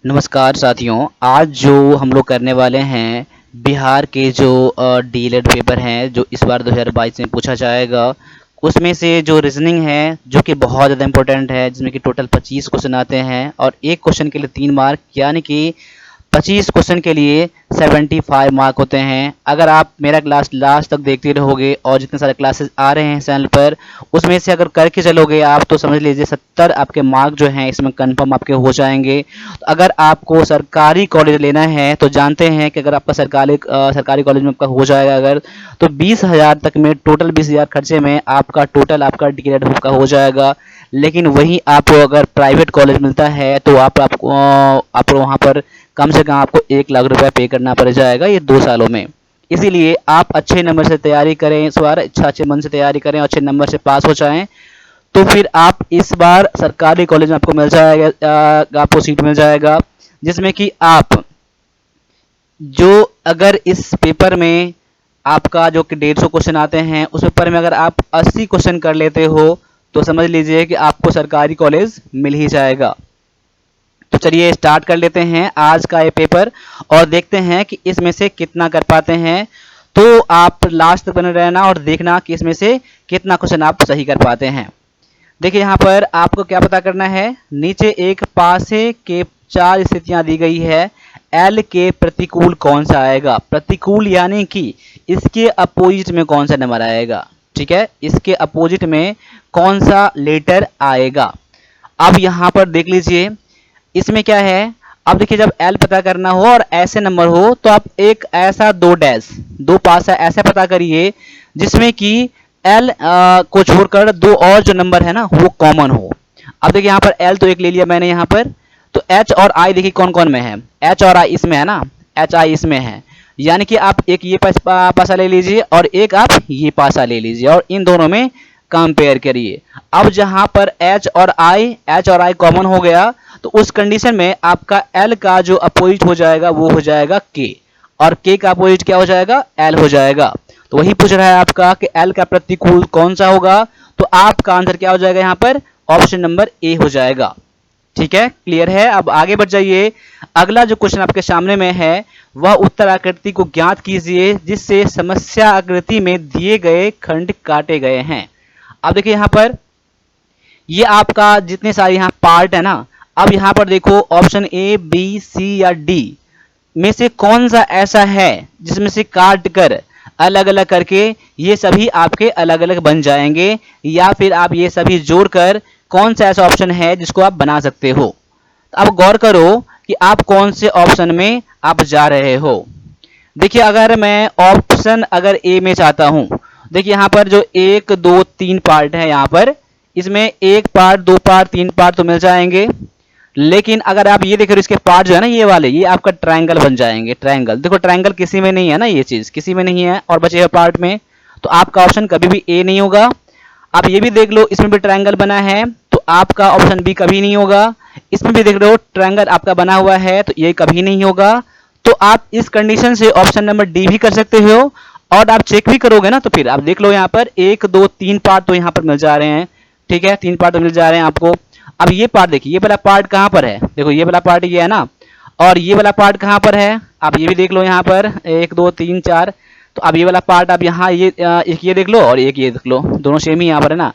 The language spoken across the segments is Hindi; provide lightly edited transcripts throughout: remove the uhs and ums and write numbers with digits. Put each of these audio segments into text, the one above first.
नमस्कार साथियों, आज जो हम लोग करने वाले हैं बिहार के जो डीएलएड पेपर हैं जो इस बार 2022 में पूछा जाएगा, उसमें से जो रीजनिंग है जो कि बहुत ज़्यादा इंपॉर्टेंट है, जिसमें कि टोटल 25 क्वेश्चन आते हैं और एक क्वेश्चन के लिए 3 मार्क, यानी कि 25 क्वेश्चन के लिए 75 मार्क होते हैं। अगर आप मेरा क्लास लास्ट तक देखते रहोगे और जितने सारे क्लासेस आ रहे हैं चैनल पर, उसमें से अगर करके चलोगे आप तो समझ लीजिए 70 आपके मार्क जो हैं इसमें कंफर्म आपके हो जाएंगे। तो अगर आपको सरकारी कॉलेज लेना है तो जानते हैं कि अगर आपका सरकारी कॉलेज में आपका हो जाएगा अगर, तो 20,000 तक में, टोटल 20,000 खर्चे में आपका टोटल आपका डीएलएड का हो जाएगा। लेकिन वहीं आपको अगर प्राइवेट कॉलेज मिलता है तो आप वहाँ पर कम से कम आपको 1 लाख रुपया पे करना पड़ जाएगा ये 2 सालों में। इसीलिए आप अच्छे नंबर से तैयारी करें, इस बार अच्छे मन से तैयारी करें और अच्छे नंबर से पास हो जाएं, तो फिर आप इस बार सरकारी कॉलेज में आपको मिल जाएगा, आपको सीट मिल जाएगा, जिसमें कि आप जो अगर इस पेपर में आपका जो कि 150 क्वेश्चन आते हैं उस पेपर में अगर आप 80 क्वेश्चन कर लेते हो तो समझ लीजिए कि आपको सरकारी कॉलेज मिल ही जाएगा। तो चलिए स्टार्ट कर लेते हैं आज का ये पेपर और देखते हैं कि इसमें से कितना कर पाते हैं। तो आप लास्ट तक बने रहना और देखना कि इसमें से कितना क्वेश्चन आप सही कर पाते हैं। देखिए यहाँ पर आपको क्या पता करना है, नीचे एक पासे के 4 स्थितियां दी गई है, एल के प्रतिकूल कौन सा आएगा। प्रतिकूल यानी कि इसके अपोजिट में कौन सा नंबर आएगा, ठीक है, इसके अपोजिट में कौन सा लेटर आएगा। अब यहाँ पर देख लीजिए इसमें क्या है। अब देखिए जब एल पता करना हो और ऐसे नंबर हो तो आप एक ऐसा 2 डैश 2 पासा ऐसा पता करिए जिसमें कि एल को छोड़कर 2 और जो नंबर है ना वो कॉमन हो। अब देखिए यहाँ पर एल तो एक ले लिया मैंने यहाँ पर, तो एच और आई देखिए कौन कौन में है, एच और आई इसमें है ना, एच आई इसमें है, यानी कि आप एक ये पासा ले लीजिए और एक आप ये पासा ले लीजिए और इन दोनों में कंपेयर करिए। अब जहां पर एच और आई कॉमन हो गया तो उस कंडीशन में आपका एल का जो अपोजिट हो जाएगा वो हो जाएगा के, और के का अपोजिट क्या हो जाएगा, एल हो जाएगा। तो वही पूछ रहा है आपका कि एल का प्रतिकूल कौन सा होगा, तो आपका आंसर क्या हो जाएगा यहाँ पर, ऑप्शन नंबर ए हो जाएगा। ठीक है, क्लियर है। अब आगे बढ़ जाइए, अगला जो क्वेश्चन आपके सामने में है वह उत्तर आकृति को ज्ञात कीजिए जिससे समस्या आकृति में दिए गए खंड काटे गए हैं। अब देखिए यहाँ पर ये आपका जितने सारे यहाँ पार्ट है ना, अब यहाँ पर देखो ऑप्शन ए बी सी या डी में से कौन सा ऐसा है जिसमें से काट कर अलग अलग करके ये सभी आपके अलग अलग बन जाएंगे, या फिर आप ये सभी जोड़कर कौन सा ऐसा ऑप्शन है जिसको आप बना सकते हो। तो अब गौर करो कि आप कौन से ऑप्शन में आप जा रहे हो। देखिए अगर मैं ऑप्शन अगर ए में चाहता हूं, देखिए यहाँ पर जो 1 2 3 पार्ट है, यहाँ पर इसमें 1 पार्ट 2 पार्ट 3 पार्ट तो मिल जाएंगे, लेकिन अगर आप ये देख रहे हो इसके पार्ट जो है ना ये वाले, ये आपका ट्रायंगल बन जाएंगे। ट्रायंगल देखो, ट्रायंगल किसी में नहीं है ना, ये चीज किसी में नहीं है और बचे हुए पार्ट में, तो आपका ऑप्शन कभी भी ए नहीं होगा। आप ये भी देख लो इसमें भी ट्रायंगल बना है तो आपका ऑप्शन बी कभी नहीं होगा। इसमें भी देख लो ट्रायंगल आपका बना हुआ है तो ये कभी नहीं होगा। तो आप इस कंडीशन से ऑप्शन नंबर डी भी कर सकते हो, और आप चेक भी करोगे ना तो फिर आप देख लो यहाँ पर 1 2 3 पार्ट तो यहाँ पर मिल जा रहे हैं, ठीक है, 3 पार्ट तो मिल जा रहे हैं आपको। अब ये पार्ट देखिए, ये वाला पार्ट कहाँ पर है, देखो ये वाला पार्ट ये है ना, और ये वाला पार्ट कहाँ पर है, आप ये भी देख लो यहाँ पर 1 2 3 4। तो अब ये वाला पार्ट आप यहाँ ये एक ये देख लो और एक ये देख लो, दोनों सेम ही यहाँ पर है ना।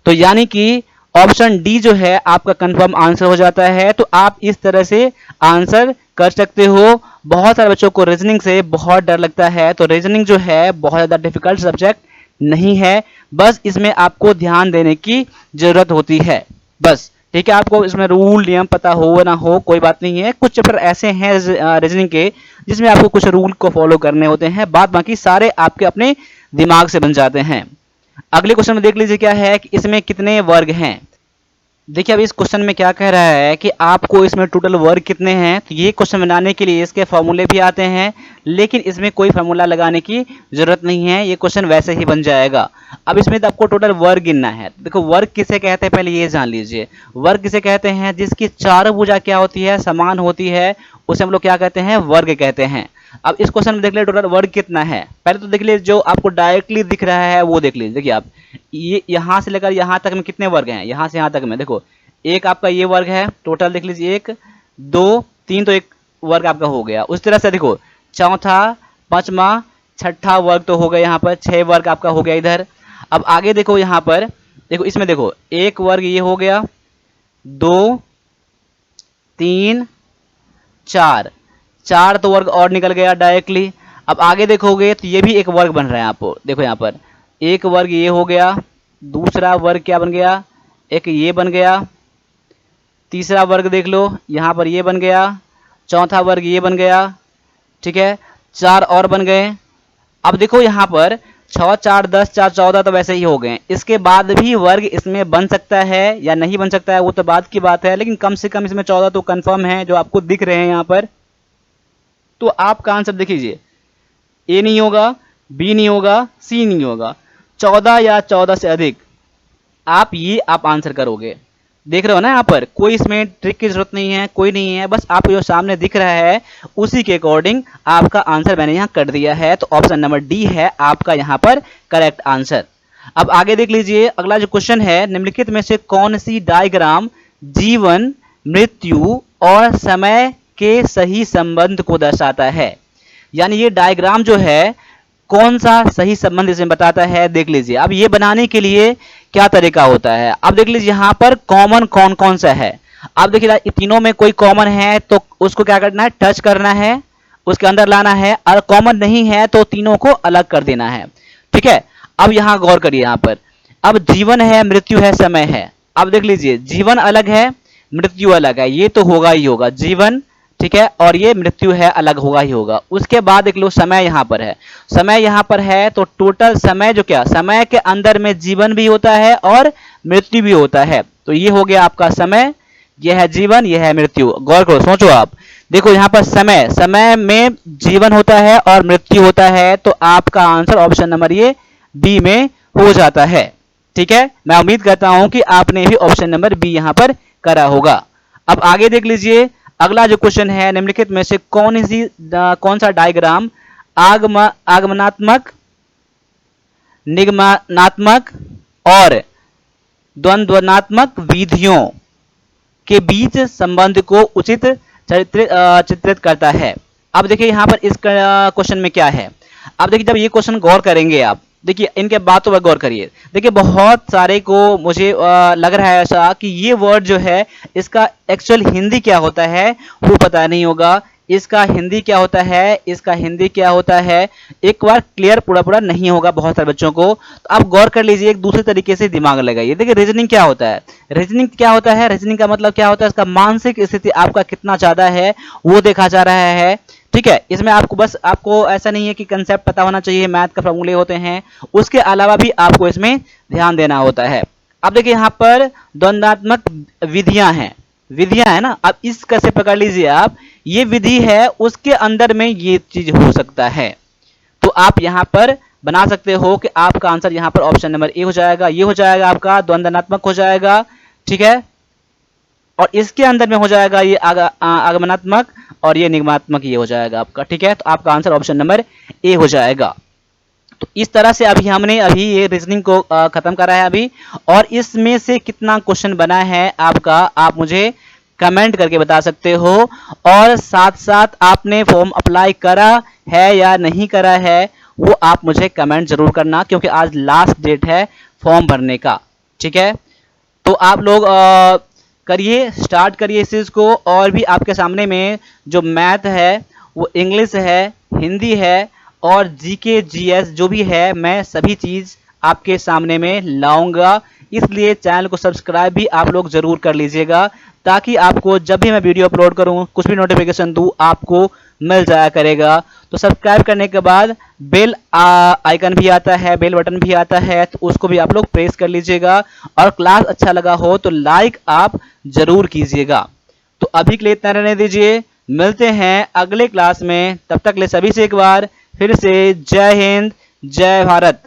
तो यानी कि ऑप्शन डी जो है आपका कंफर्म आंसर हो जाता है। तो आप इस तरह से आंसर कर सकते हो। बहुत सारे बच्चों को रीजनिंग से बहुत डर लगता है, तो रीजनिंग जो है बहुत ज़्यादा डिफिकल्ट सब्जेक्ट नहीं है, बस इसमें आपको ध्यान देने की जरूरत होती है बस, ठीक है। आपको इसमें रूल नियम पता हो ना हो कोई बात नहीं है, कुछ चैप्टर ऐसे हैं रीजनिंग के जिसमें आपको कुछ रूल को फॉलो करने होते हैं, बाद बाकी सारे आपके अपने दिमाग से बन जाते हैं। अगले क्वेश्चन में देख लीजिए क्या है कि इसमें कितने वर्ग हैं। देखिए अब इस क्वेश्चन में क्या कह रहा है कि आपको इसमें टोटल वर्ग कितने हैं। तो ये क्वेश्चन बनाने के लिए इसके फॉर्मूले भी आते हैं, लेकिन इसमें कोई फॉर्मूला लगाने की जरूरत नहीं है, ये क्वेश्चन वैसे ही बन जाएगा। अब इसमें तो आपको टोटल वर्ग गिनना है। देखो वर्ग किसे कहते हैं पहले ये जान लीजिए। वर्ग किसे कहते हैं, जिसकी चारों भुजा क्या होती है, समान होती है, उसे हम लोग क्या कहते हैं, वर्ग कहते हैं। अब इस क्वेश्चन में देख लीजिए टोटल वर्ग कितना है। पहले तो देख लीजिए जो आपको डायरेक्टली दिख रहा है वो देख लीजिए। देखिए आप ये यहाँ से लेकर यहाँ तक में कितने वर्ग हैं, यहाँ से यहाँ तक में देखो एक आपका ये वर्ग है, टोटल देख लीजिए 1 2 3 तो एक वर्ग आपका हो गया। उस तरह से देखो चौथा, पांचवा, छठा वर्ग तो हो गया, यहाँ पर 6 वर्ग आपका हो गया इधर। अब आगे देखो यहाँ पर, देखो इसमें देखो 1 वर्ग ये हो गया, 2, 3, 4, 4 तो वर्ग और निकल गया डायरेक्टली। अब आगे देखोगे तो ये भी एक वर्ग बन रहा है आपको, देखो यहाँ पर 1 वर्ग ये हो गया, दूसरा वर्ग क्या बन गया, एक ये बन गया, तीसरा वर्ग देख लो यहाँ पर ये बन गया, चौथा वर्ग ये बन गया, ठीक है, 4 और बन गए। अब देखो यहाँ पर 6, 4, 10, 4, 14 तो वैसे ही हो गए। इसके बाद भी वर्ग इसमें बन सकता है या नहीं बन सकता है वो तो बाद की बात है, लेकिन कम से कम इसमें 14 तो कंफर्म है जो आपको दिख रहे हैं यहाँ पर। तो आपका आंसर देख लीजिए, ए नहीं होगा, बी नहीं होगा, सी नहीं होगा, 14 या 14 से अधिक आप आंसर करोगे। देख रहे हो ना यहाँ पर, कोई इसमें ट्रिक की जरूरत नहीं है, कोई नहीं है, बस आपको जो सामने दिख रहा है उसी के अकॉर्डिंग आपका आंसर मैंने यहाँ कर दिया है। तो ऑप्शन नंबर डी है आपका यहाँ पर करेक्ट आंसर। अब आगे देख लीजिए, अगला जो क्वेश्चन है, निम्नलिखित में से कौन सी डायग्राम जीवन, मृत्यु और समय के सही संबंध को दर्शाता है। यानी ये डायग्राम जो है कौन सा सही संबंध इसमें बताता है, देख लीजिए। अब ये बनाने के लिए क्या तरीका होता है, अब देख लीजिए यहाँ पर कॉमन कौन कौन सा है। अब देखिए तीनों में कोई कॉमन है तो उसको क्या करना है, टच करना है, उसके अंदर लाना है, और कॉमन नहीं है तो तीनों को अलग कर देना है, ठीक है। अब यहाँ गौर करिए, यहाँ पर अब जीवन है, मृत्यु है, समय है। अब देख लीजिए जीवन अलग है, मृत्यु अलग है, ये तो होगा ही होगा, जीवन ठीक है, और ये मृत्यु है अलग होगा ही होगा। उसके बाद देख लो समय यहाँ पर है, समय यहाँ पर है तो टोटल समय जो क्या, समय के अंदर में जीवन भी होता है और मृत्यु भी होता है, तो ये हो गया आपका समय, यह है जीवन, यह है मृत्यु। गौर करो, सोचो आप, देखो यहाँ पर समय, समय में जीवन होता है और मृत्यु होता है, तो आपका आंसर ऑप्शन नंबर ये बी में हो जाता है, ठीक है। मैं उम्मीद करता हूं कि आपने भी ऑप्शन नंबर बी यहाँ पर करा होगा। अब आगे देख लीजिए, अगला जो क्वेश्चन है, निम्नलिखित में से कौन सा डायग्राम आगमनात्मक, निगमनात्मक और द्वंद्वात्मक विधियों के बीच संबंध को उचित चित्रित करता है। अब देखिए यहाँ पर इस क्वेश्चन में क्या है। अब देखिए जब ये क्वेश्चन गौर करेंगे आप, देखिए इनके बातों पर गौर करिए। देखिए बहुत सारे को मुझे लग रहा है ऐसा कि ये वर्ड जो है इसका एक्चुअल हिंदी क्या होता है वो पता नहीं होगा, इसका हिंदी क्या होता है, इसका हिंदी क्या होता है, एक बार क्लियर पूरा नहीं होगा बहुत सारे बच्चों को। तो आप गौर कर लीजिए, एक दूसरे तरीके से दिमाग लगाइए। देखिए रीजनिंग क्या होता है, रीजनिंग क्या होता है, रीजनिंग का मतलब क्या होता है, इसका मानसिक स्थिति आपका कितना ज्यादा है वो देखा जा रहा है, ठीक है। इसमें आपको ऐसा नहीं है कि कंसेप्ट पता होना चाहिए, मैथ का फॉर्मूले होते हैं, उसके अलावा भी आपको इसमें ध्यान देना होता है। अब देखिए यहाँ पर द्वंद्वात्मक विधियां हैं, विधियां है ना। अब इस कैसे पकड़ लीजिए आप, ये विधि है उसके अंदर में ये चीज हो सकता है, तो आप यहाँ पर बना सकते हो कि आपका आंसर यहाँ पर ऑप्शन नंबर ए हो जाएगा, ये हो जाएगा आपका द्वंद्वात्मक हो जाएगा, ठीक है। और इसके अंदर में हो जाएगा ये आगमनात्मक और ये निगमात्मक, ये हो जाएगा आपका, ठीक है। तो आपका आंसर ऑप्शन नंबर ए हो जाएगा। तो इस तरह से हमने ये रीजनिंग को खत्म करा है अभी, और इसमें से कितना क्वेश्चन बना है आपका आप मुझे कमेंट करके बता सकते हो, और साथ साथ आपने फॉर्म अप्लाई करा है या नहीं करा है वो आप मुझे कमेंट जरूर करना, क्योंकि आज लास्ट डेट है फॉर्म भरने का, ठीक है। तो आप लोग करिए, स्टार्ट करिए इस चीज़ को। और भी आपके सामने में जो मैथ है वो इंग्लिश है, हिंदी है और जीके जीएस जो भी है, मैं सभी चीज़ आपके सामने में लाऊंगा, इसलिए चैनल को सब्सक्राइब भी आप लोग ज़रूर कर लीजिएगा, ताकि आपको जब भी मैं वीडियो अपलोड करूं, कुछ भी नोटिफिकेशन दूं, आपको मिल जाया करेगा। तो सब्सक्राइब करने के बाद बेल आइकन भी आता है, बेल बटन भी आता है, तो उसको भी आप लोग प्रेस कर लीजिएगा। और क्लास अच्छा लगा हो तो लाइक आप ज़रूर कीजिएगा। तो अभी के लिए इतना रहने दीजिए, मिलते हैं अगले क्लास में, तब तक ले सभी से एक बार फिर से जय हिंद, जय भारत।